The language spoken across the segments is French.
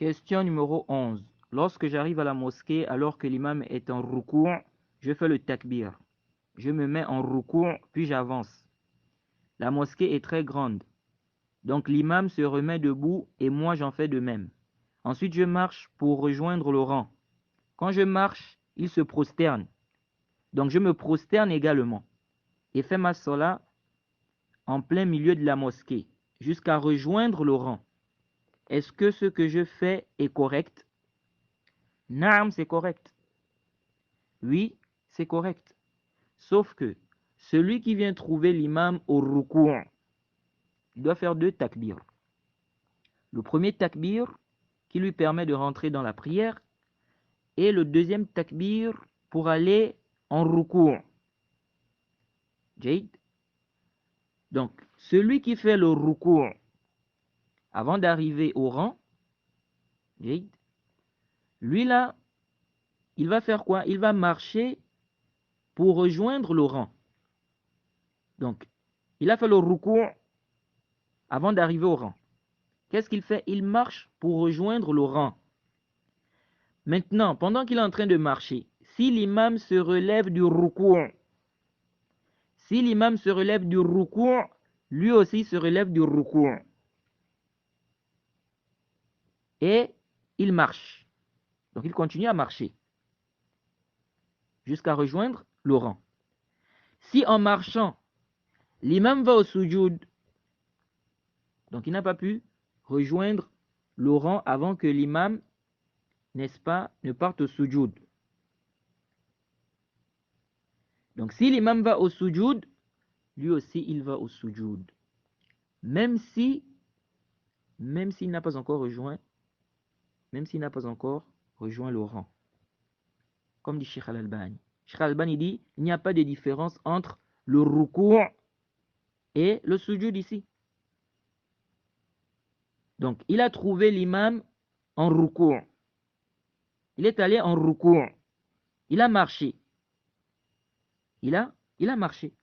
Question numéro 11. Lorsque j'arrive à la mosquée alors que l'imam est en rukou', je fais le takbir. Je me mets en rukou' puis j'avance. La mosquée est très grande. Donc l'imam se remet debout et moi j'en fais de même. Ensuite je marche pour rejoindre le rang. Quand je marche, il se prosterne. Donc je me prosterne également et fais ma sola en plein milieu de la mosquée jusqu'à rejoindre le rang. Est-ce que ce que je fais est correct? Naam, c'est correct. Oui, c'est correct. Sauf que celui qui vient trouver l'imam au rukou', il doit faire 2 takbirs. Le premier takbir qui lui permet de rentrer dans la prière et le deuxième takbir pour aller en rukou'. Jade. Donc, celui qui fait le rukou' avant d'arriver au rang, Jade, lui là, il va faire quoi? Il va marcher pour rejoindre le rang. Donc, il a fait le rukou' avant d'arriver au rang. Qu'est-ce qu'il fait? Il marche pour rejoindre le rang. Maintenant, pendant qu'il est en train de marcher, si l'imam se relève du rukou', lui aussi se relève du rukou' et il marche. Donc il continue à marcher jusqu'à rejoindre le rang. Si en marchant, l'imam va au sujoud, donc il n'a pas pu rejoindre le rang avant que l'imam, n'est-ce pas, ne parte au sujoud. Donc si l'imam va au sujoud, lui aussi il va au sujoud. Même s'il n'a pas encore rejoint, le rang. Comme dit Sheikh Al-Albani. Sheikh Al-Albani dit, il n'y a pas de différence entre le rukou' et le sujoud ici. Donc, il a trouvé l'imam en rukou'. Il est allé en rukou'. Il a marché. Il a marché.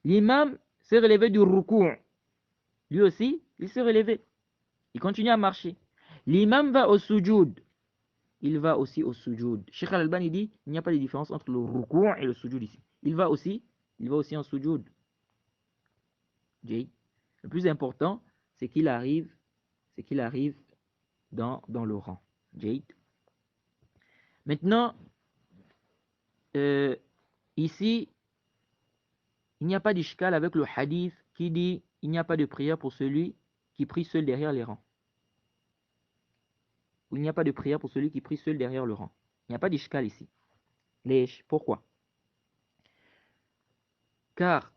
L'imam s'est relevé du rukou'. Lui aussi, il s'est relevé. Il continue à marcher. L'imam va au sujoud. Il va aussi au sujoud. Sheikh Al-Albani dit, il n'y a pas de différence entre le rukou' et le sujoud ici. Il va aussi en sujoud. Le plus important, c'est qu'il arrive dans le rang. Jade. Maintenant, ici, il n'y a pas d'ishkal avec le hadith qui dit il n'y a pas de prière pour celui qui prie seul derrière les rangs. Il n'y a pas de prière pour celui qui prie seul derrière le rang. Il n'y a pas d'ishkal ici. Pourquoi? Car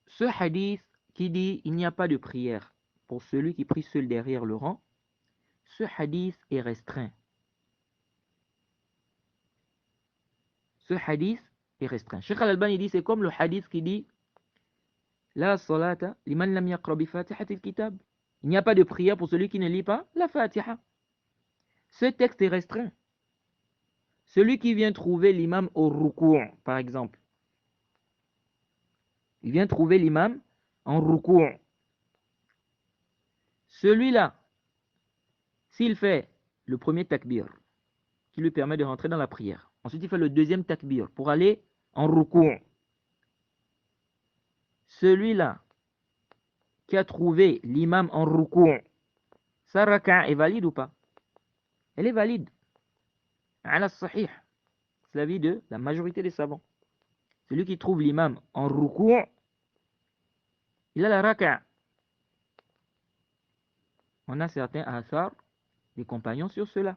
ce hadith qui dit il n'y a pas de prière pour celui qui prie seul derrière le rang, ce hadith est restreint. Ce hadith est restreint. Sheikh Al-Albani dit c'est comme le hadith qui dit la salata liman lam yaqra bi fatihatil kitab. Il n'y a pas de prière pour celui qui ne lit pas la Fatiha. Ce texte est restreint. Celui qui vient trouver l'imam au rukou', par exemple, il vient trouver l'imam en rukou'. Celui-là, s'il fait le premier takbir, qui lui permet de rentrer dans la prière, ensuite il fait le deuxième takbir pour aller en rukou'. Celui-là qui a trouvé l'imam en rukou', sa raka'a est valide ou pas? Elle est valide. Ala sahih. C'est l'avis de la majorité des savants. Celui qui trouve l'imam en rukou', il a la raka'a. On a certains athars des compagnons sur cela.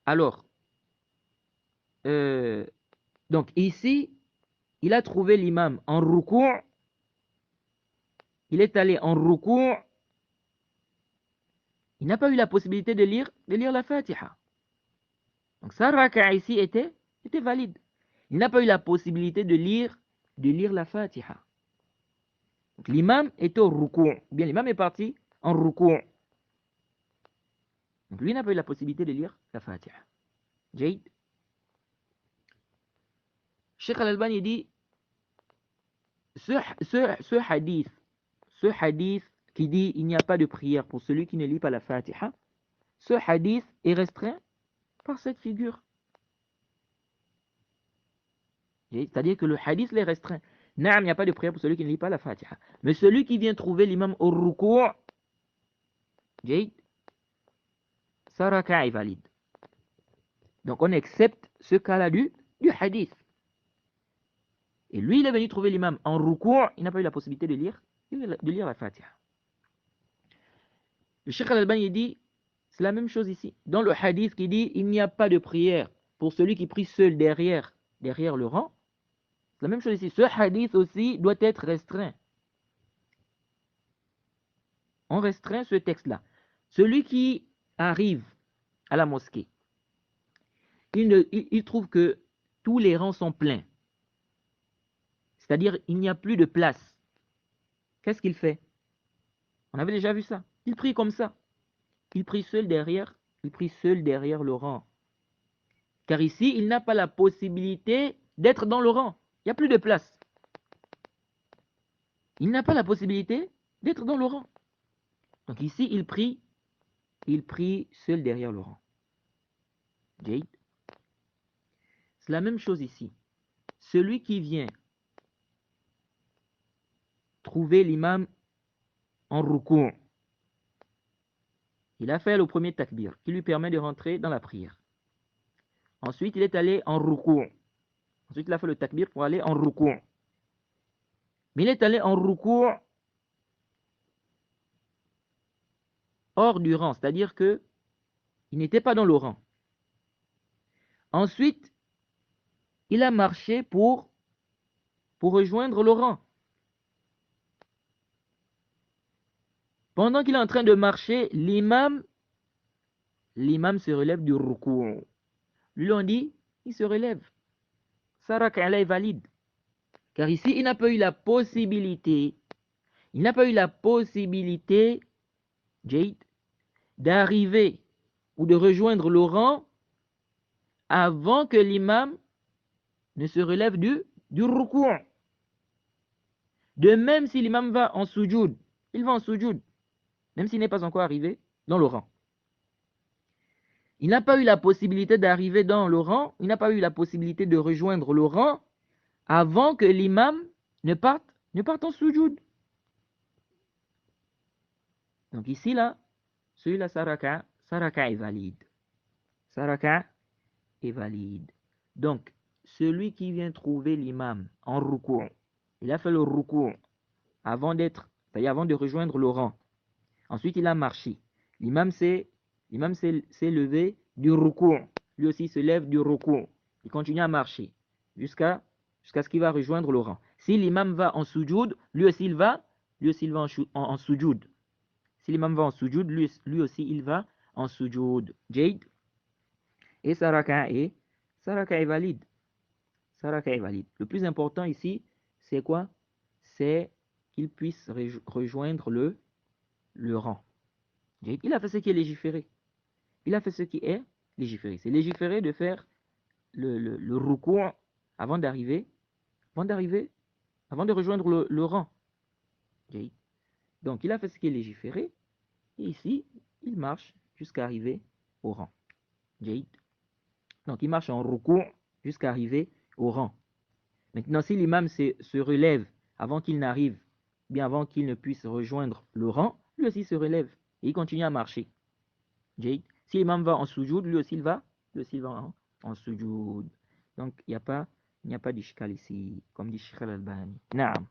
Alors, donc ici, il a trouvé l'imam en rukou', il est allé en rukou', il n'a pas eu la possibilité de lire la Fatiha. Donc sa raka'a ici était valide. Il n'a pas eu la possibilité de lire la Fatiha. Donc l'imam était au rukou', bien l'imam est parti en rukou'. Donc lui n'a pas eu la possibilité de lire la Fatiha. Jade. Sheikh Al-Albani dit ce hadith qui dit il n'y a pas de prière pour celui qui ne lit pas la Fatiha, ce hadith est restreint par cette figure. C'est-à-dire que le hadith l'est restreint. Naam, il n'y a pas de prière pour celui qui ne lit pas la Fatiha. Mais celui qui vient trouver l'imam au rukou', sa raka' est valide. Donc on accepte ce cas-là du hadith. Et lui, il est venu trouver l'imam en rukou', il n'a pas eu la possibilité de lire la Fatiha. Le Cheikh Al-Albani dit, c'est la même chose ici. Dans le hadith qui dit, il n'y a pas de prière pour celui qui prie seul derrière le rang. C'est la même chose ici. Ce hadith aussi doit être restreint. On restreint ce texte-là. Celui qui arrive à la mosquée, il trouve que tous les rangs sont pleins. C'est-à-dire, il n'y a plus de place. Qu'est-ce qu'il fait? On avait déjà vu ça. Il prie comme ça. Il prie seul derrière le rang. Car ici, il n'a pas la possibilité d'être dans le rang. Il n'y a plus de place. Il n'a pas la possibilité d'être dans le rang. Donc ici, il prie seul derrière le rang. C'est la même chose ici. Celui qui vient trouver l'imam en rukou', il a fait le premier takbir qui lui permet de rentrer dans la prière. Ensuite, il est allé en rukou'. Ensuite, il a fait le takbir pour aller en rukou'. Mais il est allé en rukou' hors du rang, c'est-à-dire que il n'était pas dans le rang. Ensuite, il a marché pour rejoindre le rang. Pendant qu'il est en train de marcher, l'imam se relève du rukou'. Lui, on dit, il se relève. Sa raka' est valide. Car ici, il n'a pas eu la possibilité, d'arriver ou de rejoindre le rang avant que l'imam ne se relève du rukou'. De même, si l'imam va en sujoud, il va en sujoud, même s'il n'est pas encore arrivé dans le rang. Il n'a pas eu la possibilité d'arriver dans le rang, il n'a pas eu la possibilité de rejoindre le rang avant que l'imam ne parte en sujoud. Donc ici, là, celui-là, sa raka' est valide. Sa raka' est valide. Donc, celui qui vient trouver l'imam en rukou', il a fait le rukou' avant de rejoindre le rang. Ensuite, il a marché. L'imam s'est levé du rukou'. Lui aussi se lève du rukou'. Il continue à marcher jusqu'à ce qu'il va rejoindre le rang. Si l'imam va en sujoud, lui aussi il va en sujoud. Si l'imam va en sujoud, lui aussi il va en sujoud. Jade. Et sa raka' est valide. Sa raka' est valide. Le plus important ici, c'est quoi? C'est qu'il puisse rejoindre le rang. Il a fait ce qui est légiféré. C'est légiféré de faire le rukou' avant de rejoindre le rang. Donc, il a fait ce qui est légiféré. Et ici, il marche jusqu'à arriver au rang. Donc, il marche en rukou' jusqu'à arriver au rang. Maintenant, si l'imam se relève avant qu'il n'arrive, bien avant qu'il ne puisse rejoindre le rang, lui aussi se relève et il continue à marcher. Si l'imam va en sujoud, lui aussi il va en sujoud. Donc, il n'y a pas d'ishkal ici, comme dit Cheikh Al-Albani. Naam.